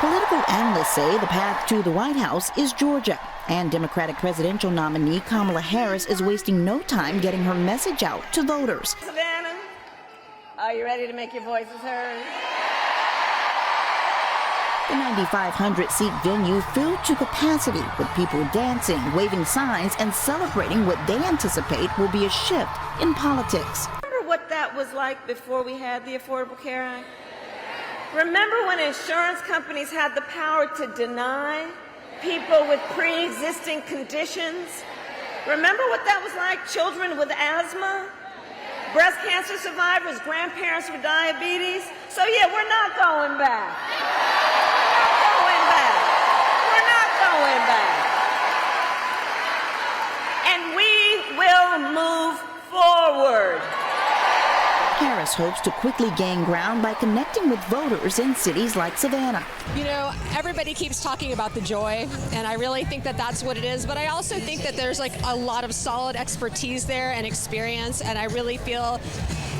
Political analysts say the path to the White House is Georgia, and Democratic presidential nominee Kamala Harris is wasting no time getting her message out to voters. Savannah, are you ready to make your voices heard? The 9,500-seat venue filled to capacity with people dancing, waving signs, and celebrating what they anticipate will be a shift in politics. Remember what that was like before we had the Affordable Care Act? Remember when insurance companies had the power to deny people with pre-existing conditions? Remember what that was like? Children with asthma, breast cancer survivors, grandparents with diabetes. So yeah, we're not going back. We're not going back. And we will move forward. Harris hopes to quickly gain ground by connecting with voters in cities like Savannah. You know, everybody keeps talking about the joy, and I really think that that's what it is, but I also think that there's like a lot of solid expertise there and experience, and I really feel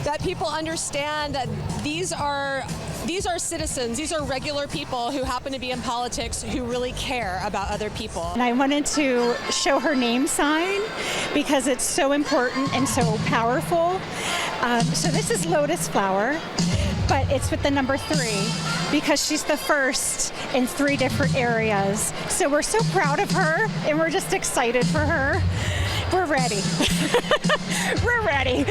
that people understand that these are citizens, these are regular people who happen to be in politics who really care about other people. And I wanted to show her name sign because it's so important and so powerful. So this is lotus flower, but it's with the number 3 because she's the first in 3 different areas. So we're so proud of her and we're just excited for her. We're ready. We're ready.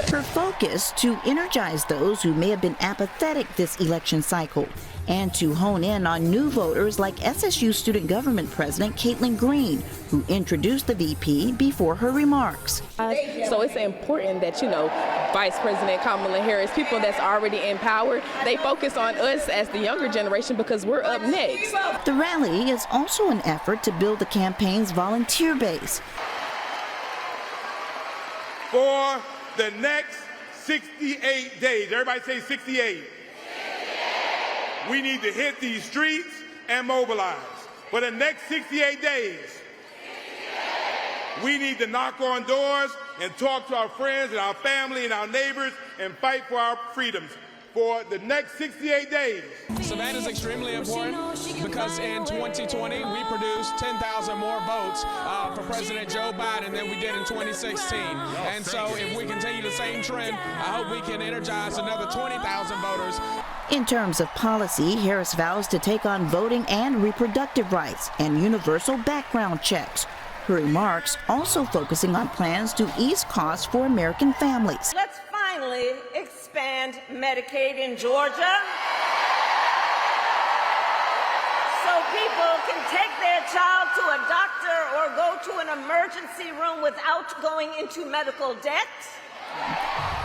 Her focus to energize those who may have been apathetic this election cycle and to hone in on new voters like SSU Student Government President Caitlin Green, who introduced the VP before her remarks. So it's important that, Vice President Kamala Harris, people that's already in power, they focus on us as the younger generation because we're up next. The rally is also an effort to build the campaign's volunteer base. For the next 68 days, everybody say 68. We need to hit these streets and mobilize. For the next 68 days, we need to knock on doors and talk to our friends and our family and our neighbors and fight for our freedoms. For the next 68 days. Savannah is extremely important because in 2020 we produced 10,000 more votes for President Joe Biden than we did in 2016. And so if we continue the same trend, I hope we can energize another 20,000 voters. In terms of policy, Harris vows to take on voting and reproductive rights and universal background checks. Her remarks also focusing on plans to ease costs for American families. Let's finally expand Medicaid in Georgia so people can take their child to a doctor or go to an emergency room without going into medical debt.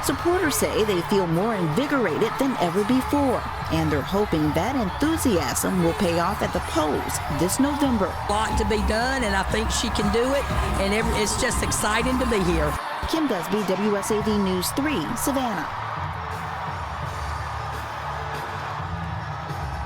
Supporters say they feel more invigorated than ever before, and they're hoping that enthusiasm will pay off at the polls this November. A lot to be done, and I think she can do it, and it's just exciting to be here. Kim Busby, WSAV News 3, Savannah.